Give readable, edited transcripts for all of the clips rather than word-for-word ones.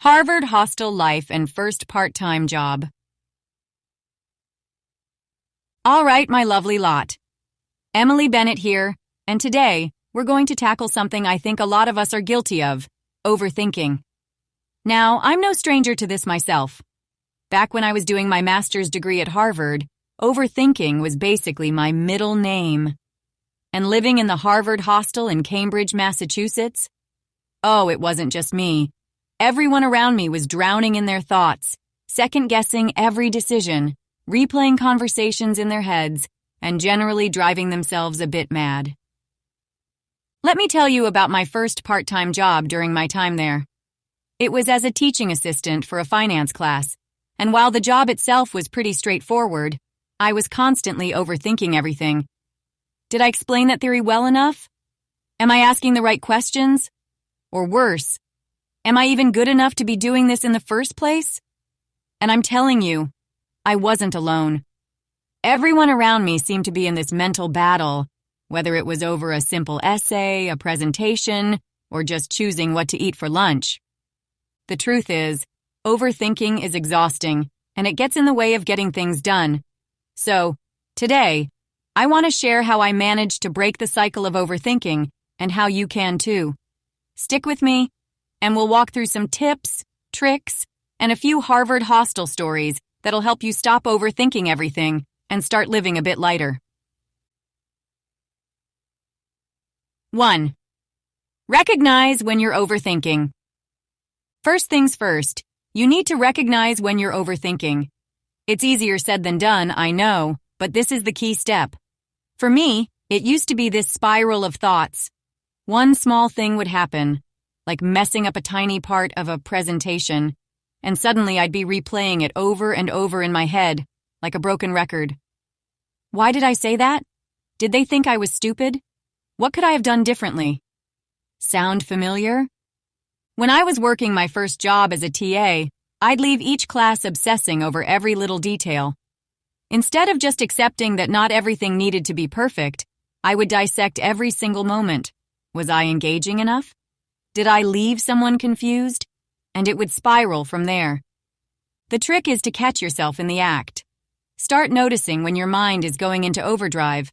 Harvard hostel life and first part-time job. All right, my lovely lot. Emily Bennett here, and today we're going to tackle something I think a lot of us are guilty of, overthinking. Now, I'm no stranger to this myself. Back when I was doing my master's degree at Harvard, overthinking was basically my middle name. And living in the Harvard hostel in Cambridge, Massachusetts? Oh, it wasn't just me. Everyone around me was drowning in their thoughts, second-guessing every decision, replaying conversations in their heads, and generally driving themselves a bit mad. Let me tell you about my first part-time job during my time there. It was as a teaching assistant for a finance class, and while the job itself was pretty straightforward, I was constantly overthinking everything. Did I explain that theory well enough? Am I asking the right questions? Or worse, am I even good enough to be doing this in the first place? And I'm telling you, I wasn't alone. Everyone around me seemed to be in this mental battle, whether it was over a simple essay, a presentation, or just choosing what to eat for lunch. The truth is, overthinking is exhausting, and it gets in the way of getting things done. So, today, I want to share how I managed to break the cycle of overthinking and how you can too. Stick with me, and we'll walk through some tips, tricks, and a few Harvard hostel stories that'll help you stop overthinking everything and start living a bit lighter. 1. Recognize when you're overthinking. First things first, you need to recognize when you're overthinking. It's easier said than done, I know, but this is the key step. For me, it used to be this spiral of thoughts. One small thing would happen, like messing up a tiny part of a presentation, and suddenly I'd be replaying it over and over in my head, like a broken record. Why did I say that? Did they think I was stupid? What could I have done differently? Sound familiar? When I was working my first job as a TA, I'd leave each class obsessing over every little detail. Instead of just accepting that not everything needed to be perfect, I would dissect every single moment. Was I engaging enough? Did I leave someone confused? And it would spiral from there. The trick is to catch yourself in the act. Start noticing when your mind is going into overdrive.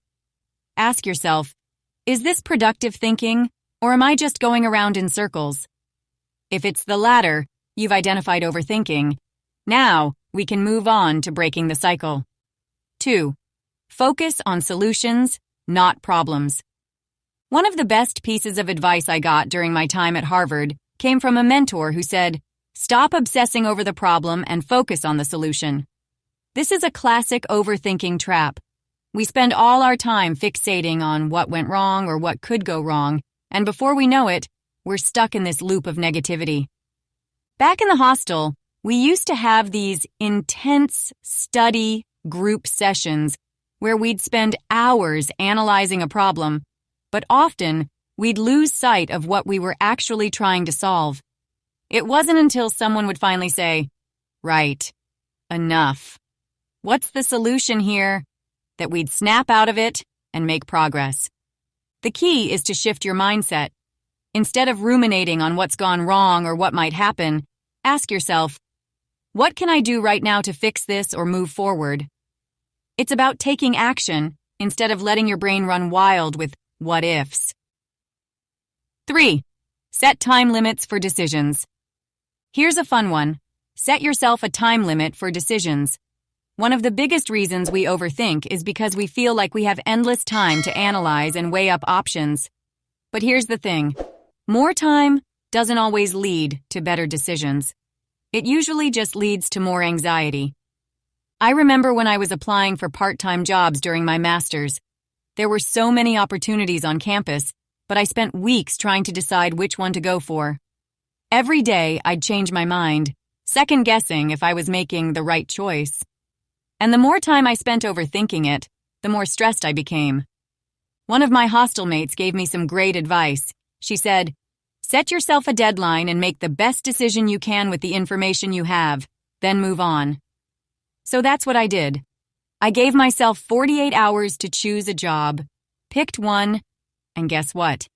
Ask yourself, is this productive thinking, or am I just going around in circles? If it's the latter, you've identified overthinking. Now, we can move on to breaking the cycle. 2. Focus on solutions, not problems. One of the best pieces of advice I got during my time at Harvard came from a mentor who said, "Stop obsessing over the problem and focus on the solution." This is a classic overthinking trap. We spend all our time fixating on what went wrong or what could go wrong, and before we know it, we're stuck in this loop of negativity. Back in the hostel, we used to have these intense study group sessions where we'd spend hours analyzing a problem, but often we'd lose sight of what we were actually trying to solve. It wasn't until someone would finally say, "Right, enough. What's the solution here?" that we'd snap out of it and make progress. The key is to shift your mindset. Instead of ruminating on what's gone wrong or what might happen, ask yourself, what can I do right now to fix this or move forward? It's about taking action instead of letting your brain run wild with what ifs. 3. Set time limits for decisions. Here's a fun one. Set yourself a time limit for decisions. One of the biggest reasons we overthink is because we feel like we have endless time to analyze and weigh up options. But here's the thing. More time doesn't always lead to better decisions. It usually just leads to more anxiety. I remember when I was applying for part-time jobs during my master's. There were so many opportunities on campus, but I spent weeks trying to decide which one to go for. Every day, I'd change my mind, second-guessing if I was making the right choice. And the more time I spent overthinking it, the more stressed I became. One of my hostel mates gave me some great advice. She said, "Set yourself a deadline and make the best decision you can with the information you have, then move on." So that's what I did. I gave myself 48 hours to choose a job, picked one, and guess what?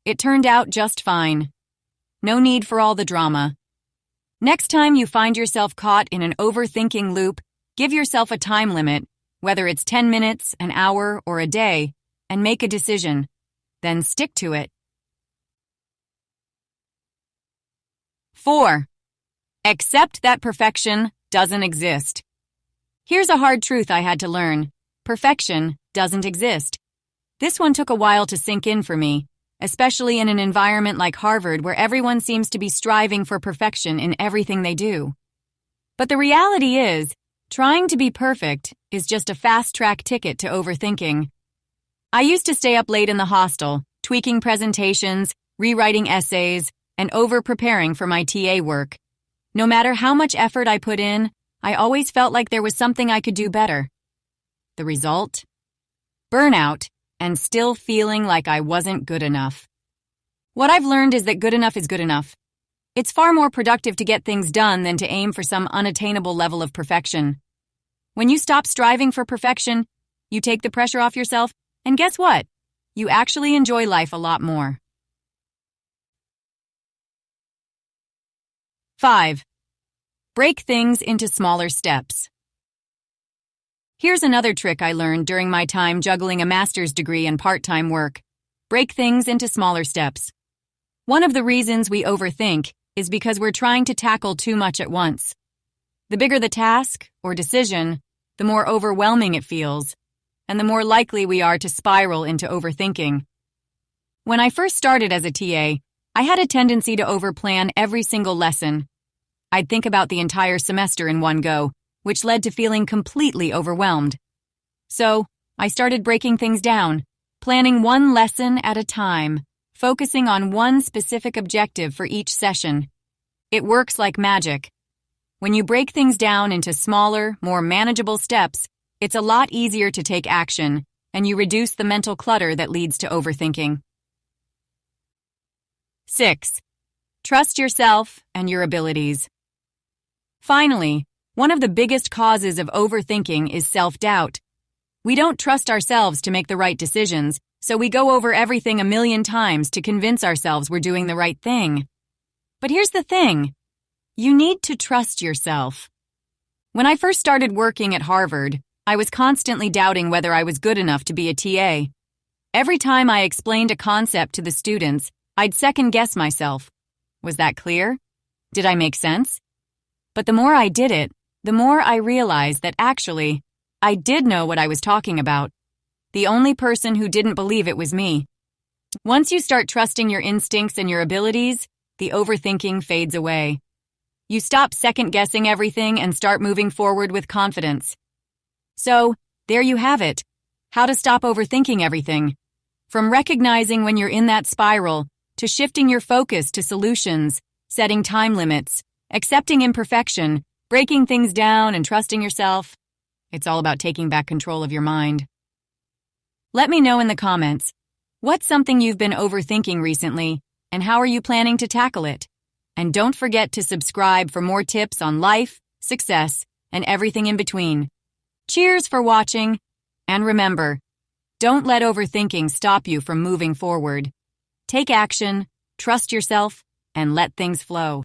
It turned out just fine. No need for all the drama. Next time you find yourself caught in an overthinking loop, give yourself a time limit, whether it's 10 minutes, an hour, or a day, and make a decision. Then stick to it. 4. Accept that perfection doesn't exist. Here's a hard truth I had to learn. Perfection doesn't exist. This one took a while to sink in for me, especially in an environment like Harvard where everyone seems to be striving for perfection in everything they do. But the reality is, trying to be perfect is just a fast-track ticket to overthinking. I used to stay up late in the hostel, tweaking presentations, rewriting essays, and over-preparing for my TA work. No matter how much effort I put in, I always felt like there was something I could do better. The result? Burnout, and still feeling like I wasn't good enough. What I've learned is that good enough is good enough. It's far more productive to get things done than to aim for some unattainable level of perfection. When you stop striving for perfection, you take the pressure off yourself, and guess what? You actually enjoy life a lot more. 5. Break things into smaller steps. Here's another trick I learned during my time juggling a master's degree and part-time work. Break things into smaller steps. One of the reasons we overthink is because we're trying to tackle too much at once. The bigger the task or decision, the more overwhelming it feels, and the more likely we are to spiral into overthinking. When I first started as a TA, I had a tendency to overplan every single lesson. I'd think about the entire semester in one go, which led to feeling completely overwhelmed. So, I started breaking things down, planning one lesson at a time, focusing on one specific objective for each session. It works like magic. When you break things down into smaller, more manageable steps, it's a lot easier to take action, and you reduce the mental clutter that leads to overthinking. 6. Trust yourself and your abilities. Finally, one of the biggest causes of overthinking is self-doubt. We don't trust ourselves to make the right decisions, so we go over everything a million times to convince ourselves we're doing the right thing. But here's the thing. You need to trust yourself. When I first started working at Harvard, I was constantly doubting whether I was good enough to be a TA. Every time I explained a concept to the students, I'd second-guess myself. Was that clear? Did I make sense? But the more I did it, the more I realized that actually, I did know what I was talking about. The only person who didn't believe it was me. Once you start trusting your instincts and your abilities, the overthinking fades away. You stop second-guessing everything and start moving forward with confidence. So, there you have it. How to stop overthinking everything. From recognizing when you're in that spiral, to shifting your focus to solutions, setting time limits, accepting imperfection, breaking things down, and trusting yourself. It's all about taking back control of your mind. Let me know in the comments, what's something you've been overthinking recently, and how are you planning to tackle it? And don't forget to subscribe for more tips on life, success, and everything in between. Cheers for watching, and remember, don't let overthinking stop you from moving forward. Take action, trust yourself, and let things flow.